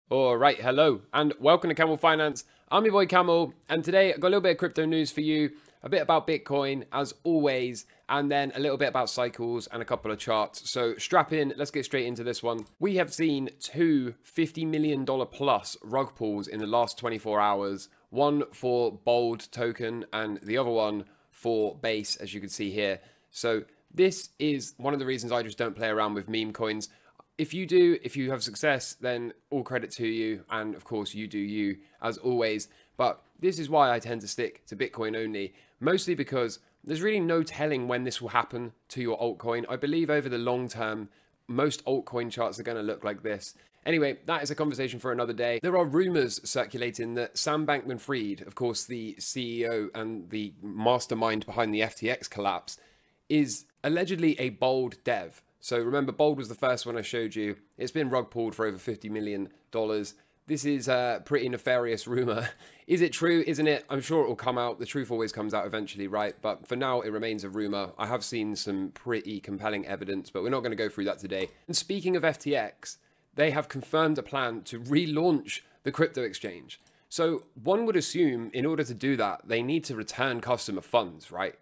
Alright, hello and welcome to Camel Finance. I'm your boy Camel, and today I've got a little bit of crypto news for you, a bit about Bitcoin as always, and then a little bit about cycles and a couple of charts. So strap in, let's get straight into this one. We have seen two $50 million plus rug pulls in the last 24 hours, one for Bold token and the other one for Base, as you can see here. So this is one of the reasons I just don't play around with meme coins. If you do, if you have success, then all credit to you. And of course, you do you as always. But this is why I tend to stick to Bitcoin only, mostly because there's really no telling when this will happen to your altcoin. I believe over the long term, most altcoin charts are going to look like this. Anyway, that is a conversation for another day. There are rumors circulating that Sam Bankman-Fried, of course, the CEO and the mastermind behind the FTX collapse, is allegedly a Bold dev. So remember, Bold was the first one I showed you. It's been rug pulled for over $50 million. This is a pretty nefarious rumor. Is it true? Isn't it? I'm sure it will come out. The truth always comes out eventually, right? But for now, it remains a rumor. I have seen some pretty compelling evidence, but we're not going to go through that today. And speaking of FTX, they have confirmed a plan to relaunch the crypto exchange. So one would assume in order to do that, they need to return customer funds, right?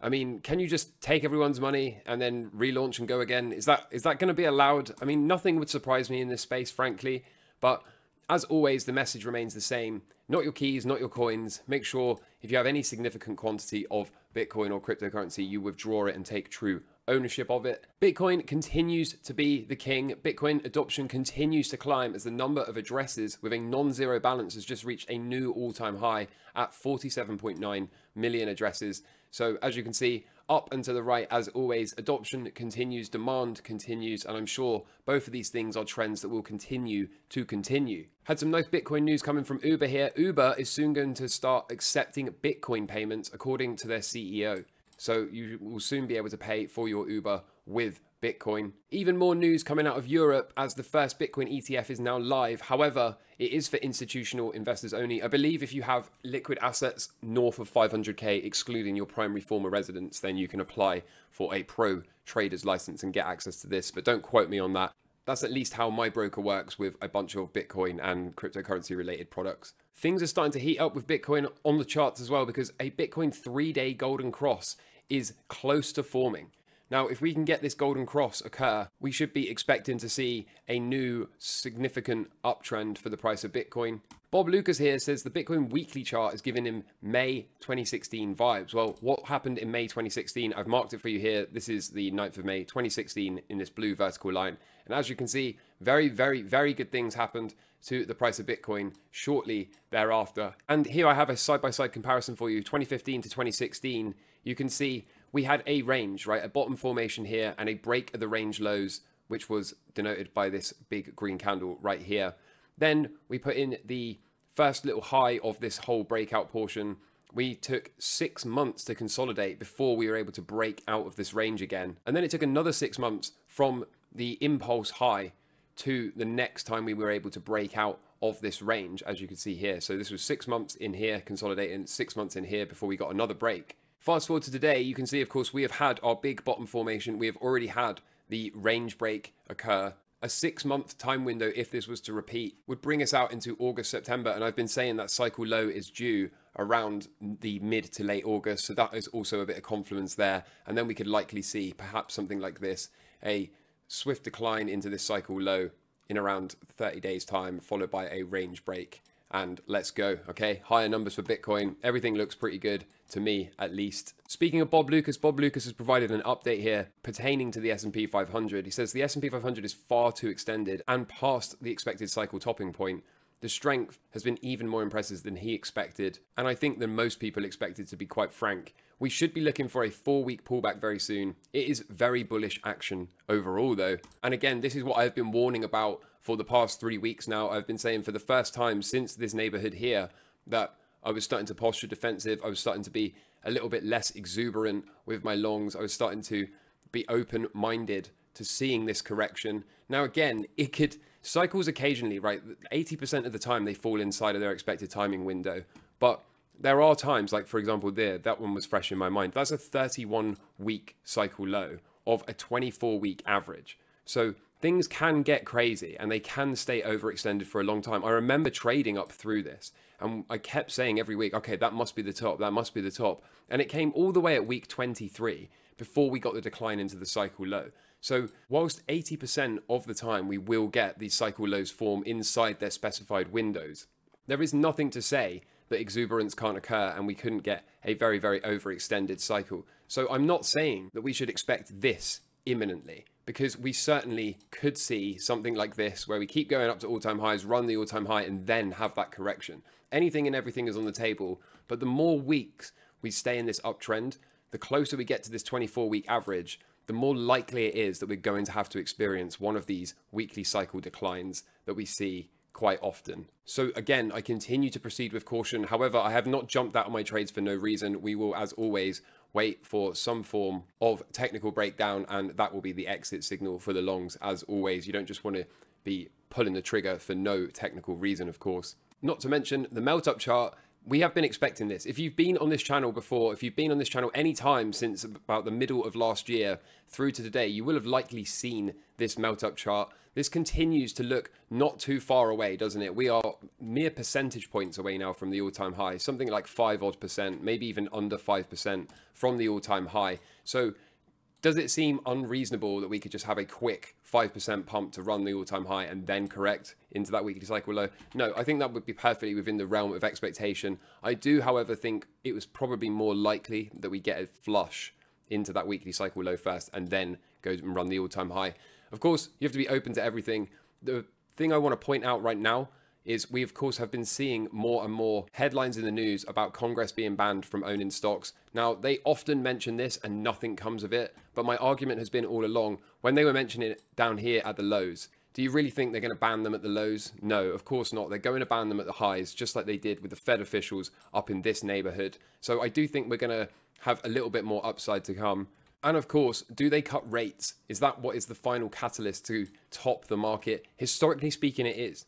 I mean, can you just take everyone's money and then relaunch and go again? Is that going to be allowed? I mean, nothing would surprise me in this space, frankly. But as always, the message remains the same. Not your keys, not your coins. Make sure if you have any significant quantity of Bitcoin or cryptocurrency, you withdraw it and take true ownership of it. Bitcoin continues to be the king. Bitcoin adoption continues to climb as the number of addresses with a non-zero balance has just reached a new all-time high at 47.9 million addresses. So as you can see, up and to the right, as always, adoption continues, demand continues, and I'm sure both of these things are trends that will continue to continue. Had some nice Bitcoin news coming from Uber here. Uber is soon going to start accepting Bitcoin payments according to their CEO. So you will soon be able to pay for your Uber with Bitcoin. Even more news coming out of Europe as the first Bitcoin ETF is now live. However, it is for institutional investors only. I believe if you have liquid assets north of 500k, excluding your primary form of residence, then you can apply for a pro trader's license and get access to this. But don't quote me on that. That's at least how my broker works with a bunch of Bitcoin and cryptocurrency related products. Things are starting to heat up with Bitcoin on the charts as well, because a Bitcoin 3-day golden cross is close to forming. Now, if we can get this golden cross occur, we should be expecting to see a new significant uptrend for the price of Bitcoin. Bob Lucas here says the Bitcoin weekly chart is giving him May 2016 vibes. Well, what happened in May 2016? I've marked it for you here. This is the 9th of May 2016 in this blue vertical line. And as you can see, very, very, very good things happened to the price of Bitcoin shortly thereafter. And here I have a side-by-side comparison for you, 2015 to 2016. You can see we had a range, right? A bottom formation here and a break of the range lows, which was denoted by this big green candle right here. Then we put in the first little high of this whole breakout portion. We took 6 months to consolidate before we were able to break out of this range again. And then it took another 6 months from the impulse high to the next time we were able to break out of this range, as you can see here. So this was 6 months in here consolidating, 6 months in here before we got another break. Fast forward to today, you can see, of course, we have had our big bottom formation. We have already had the range break occur. A 6-month time window, if this was to repeat, would bring us out into August, September. And I've been saying that cycle low is due around the mid to late August. So that is also a bit of confluence there. And then we could likely see perhaps something like this, a swift decline into this cycle low in around 30 days time, followed by a range break. And let's go, okay? Higher numbers for Bitcoin. Everything looks pretty good, to me at least. Speaking of Bob Lucas has provided an update here pertaining to the S&P 500. He says the S&P 500 is far too extended and past the expected cycle topping point. The strength has been even more impressive than he expected, and I think than most people expected, to be quite frank. We should be looking for a 4-week pullback very soon. It is very bullish action overall though. And again, this is what I've been warning about for the past 3 weeks now. I've been saying for the first time since this neighborhood here that I was starting to posture defensive. I was starting to be a little bit less exuberant with my longs. I was starting to be open-minded to seeing this correction. Now again, it could cycles occasionally, right? 80% of the time they fall inside of their expected timing window, but there are times, like for example there, that one was fresh in my mind. That's a 31-week cycle low of a 24-week average. So things can get crazy and they can stay overextended for a long time. I remember trading up through this and I kept saying every week, okay, that must be the top, that must be the top. And it came all the way at week 23 before we got the decline into the cycle low. So whilst 80% of the time we will get these cycle lows form inside their specified windows, there is nothing to say that exuberance can't occur and we couldn't get a very, very overextended cycle. So I'm not saying that we should expect this imminently, because we certainly could see something like this where we keep going up to all-time highs, run the all-time high, and then have that correction. Anything and everything is on the table, but the more weeks we stay in this uptrend, the closer we get to this 24-week average, the more likely it is that we're going to have to experience one of these weekly cycle declines that we see quite often. So again, I continue to proceed with caution. However, I have not jumped out of my trades for no reason. We will, as always, wait for some form of technical breakdown, and that will be the exit signal for the longs. As always, you don't just want to be pulling the trigger for no technical reason, of course. Not to mention the Meltup chart. We have been expecting this. If you've been on this channel before, if you've been on this channel any time since about the middle of last year through to today, you will have likely seen this Meltup chart. This continues to look not too far away, doesn't it? We are mere percentage points away now from the all-time high, something like 5-odd%, maybe even under 5% from the all-time high. So does it seem unreasonable that we could just have a quick 5% pump to run the all-time high and then correct into that weekly cycle low? No, I think that would be perfectly within the realm of expectation. I do, however, think it was probably more likely that we get a flush into that weekly cycle low first and then go and run the all-time high. Of course, you have to be open to everything. The thing I want to point out right now is we, of course, have been seeing more and more headlines in the news about Congress being banned from owning stocks. Now, they often mention this and nothing comes of it, but my argument has been all along, when they were mentioning it down here at the lows, do you really think they're going to ban them at the lows? No, of course not. They're going to ban them at the highs, just like they did with the Fed officials up in this neighborhood. So I do think we're going to have a little bit more upside to come. And of course, do they cut rates? Is that what is the final catalyst to top the market? Historically speaking, it is.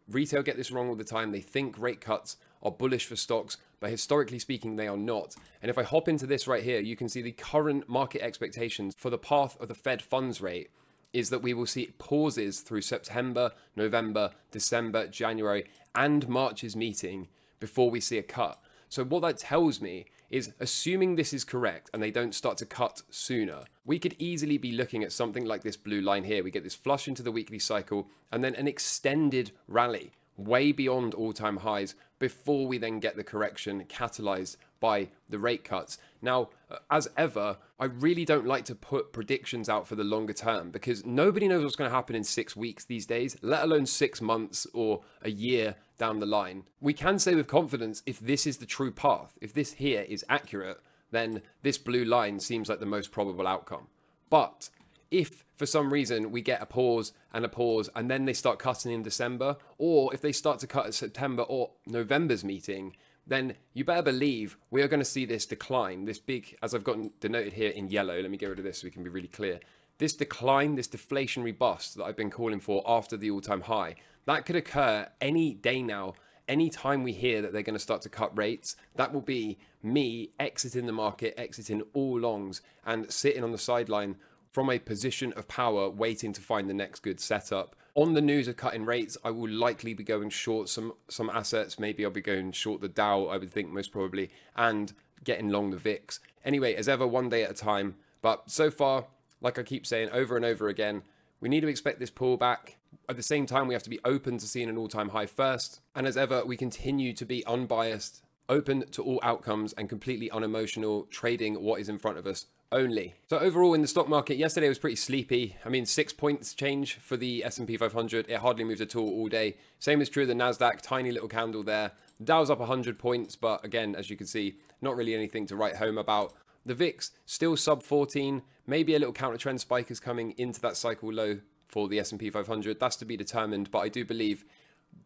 Retail get this wrong all the time. They think rate cuts are bullish for stocks, but historically speaking, they are not. And if I hop into this right here, you can see the current market expectations for the path of the Fed funds rate is that we will see pauses through September, November, December, January, and March's meeting before we see a cut. So what that tells me is, assuming this is correct and they don't start to cut sooner, we could easily be looking at something like this blue line here. We get this flush into the weekly cycle and then an extended rally way beyond all-time highs before we then get the correction catalyzed by the rate cuts. Now, as ever, I really don't like to put predictions out for the longer term because nobody knows what's going to happen in 6 weeks these days, let alone 6 months or a year down the line. We can say with confidence, if this is the true path, if this here is accurate, then this blue line seems like the most probable outcome. But if for some reason we get a pause and then they start cutting in December, or if they start to cut at September or November's meeting, then you better believe we are going to see this decline, this big, as I've got denoted here in yellow. Let me get rid of this so we can be really clear. This decline, this deflationary bust that I've been calling for after the all-time high, that could occur any day now. Any time we hear that they're going to start to cut rates, that will be me exiting the market, exiting all longs and sitting on the sideline from a position of power, waiting to find the next good setup. On the news of cutting rates, I will likely be going short some assets. Maybe I'll be going short the Dow, I would think most probably, and getting long the VIX. Anyway, as ever, one day at a time. But so far, like I keep saying over and over again, we need to expect this pullback. At the same time, we have to be open to seeing an all-time high first. And as ever, we continue to be unbiased, open to all outcomes, and completely unemotional, trading what is in front of us only. So overall in the stock market, yesterday was pretty sleepy. I mean, 6 points change for the S&P 500. It hardly moved at all day. Same is true of the NASDAQ, tiny little candle there. The Dow's up 100 points, but again, as you can see, not really anything to write home about. The VIX still sub 14. Maybe a little counter trend spike is coming into that cycle low for the S&P 500. That's to be determined, but I do believe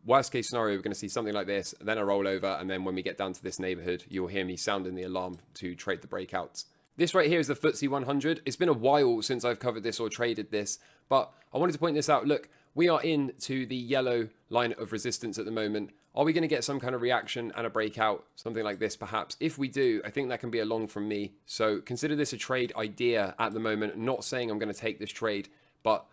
worst case scenario, we're going to see something like this, then a rollover, and then when we get down to this neighborhood, you'll hear me sounding the alarm to trade the breakouts. This right here is the FTSE 100. It's been a while since I've covered this or traded this, but I wanted to point this out. Look, we are into the yellow line of resistance at the moment. Are we going to get some kind of reaction and a breakout, something like this perhaps? If we do, I think that can be a long from me. So consider this a trade idea at the moment. Not saying I'm going to take this trade, but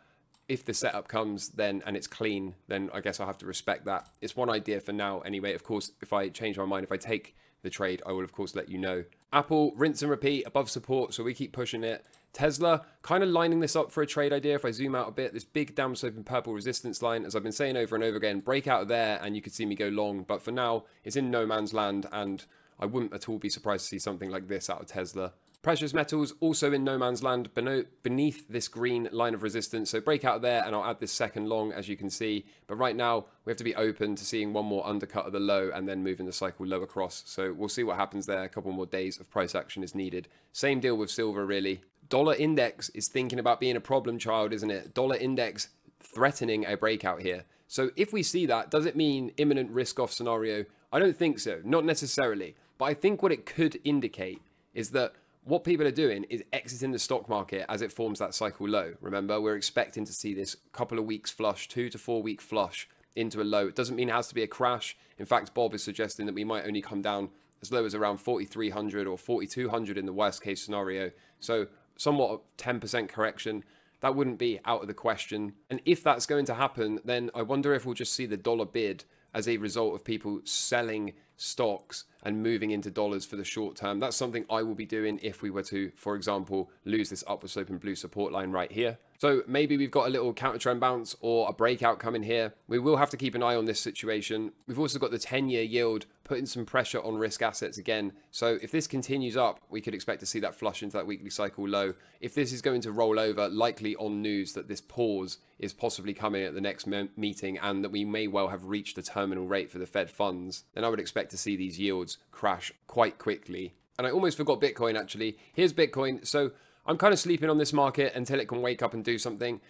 if the setup comes then and it's clean, then I guess I'll have to respect that. It's one idea for now anyway. Of course, if I change my mind, if I take the trade, I will of course let you know. Apple, rinse and repeat, above support, so we keep pushing it. Tesla, kind of lining this up for a trade idea. If I zoom out a bit, this big down sloping purple resistance line, as I've been saying over and over again, break out of there and you could see me go long. But for now, it's in no man's land, and I wouldn't at all be surprised to see something like this out of Tesla. Precious metals also in no man's land beneath this green line of resistance. So break out of there and I'll add this second long, as you can see. But right now we have to be open to seeing one more undercut of the low and then moving the cycle low across. So we'll see what happens there. A couple more days of price action is needed. Same deal with silver really. Dollar index is thinking about being a problem child, isn't it? Dollar index threatening a breakout here. So if we see that, does it mean imminent risk off scenario? I don't think so, not necessarily. But I think what it could indicate is that what people are doing is exiting the stock market as it forms that cycle low. Remember, we're expecting to see this couple of weeks flush, 2 to 4 week flush into a low. It doesn't mean it has to be a crash. In fact, Bob is suggesting that we might only come down as low as around 4,300 or 4,200 in the worst case scenario. So somewhat of 10% correction. That wouldn't be out of the question. And if that's going to happen, then I wonder if we'll just see the dollar bid as a result of people selling stocks and moving into dollars for the short term. That's something I will be doing if we were to, for example, lose this upward sloping blue support line right here. So maybe we've got a little counter trend bounce or a breakout coming here. We will have to keep an eye on this situation. We've also got the 10-year yield putting some pressure on risk assets again. So if this continues up, we could expect to see that flush into that weekly cycle low. If this is going to roll over, likely on news that this pause is possibly coming at the next meeting and that we may well have reached the terminal rate for the Fed funds, then I would expect to see these yields crash quite quickly. And I almost forgot Bitcoin actually. Here's Bitcoin. So I'm kind of sleeping on this market until it can wake up and do something.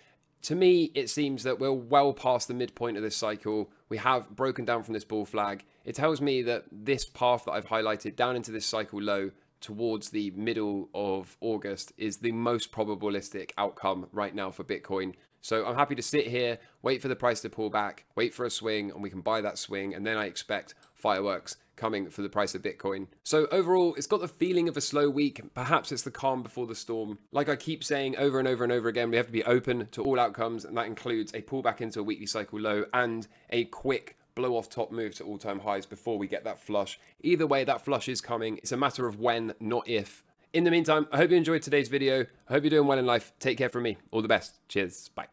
To me, it seems that we're well past the midpoint of this cycle. We have broken down from this bull flag. It tells me that this path that I've highlighted down into this cycle low towards the middle of August is the most probabilistic outcome right now for Bitcoin. So I'm happy to sit here, wait for the price to pull back, wait for a swing, and we can buy that swing. And then I expect fireworks coming for the price of Bitcoin. So overall, it's got the feeling of a slow week. Perhaps it's the calm before the storm. Like I keep saying over and over and over again, we have to be open to all outcomes, and that includes a pullback into a weekly cycle low and a quick blow off top move to all-time highs before we get that flush. Either way, that flush is coming. It's a matter of when, not if. In the meantime, I hope you enjoyed today's video. I hope you're doing well in life. Take care from me. All the best. Cheers. Bye.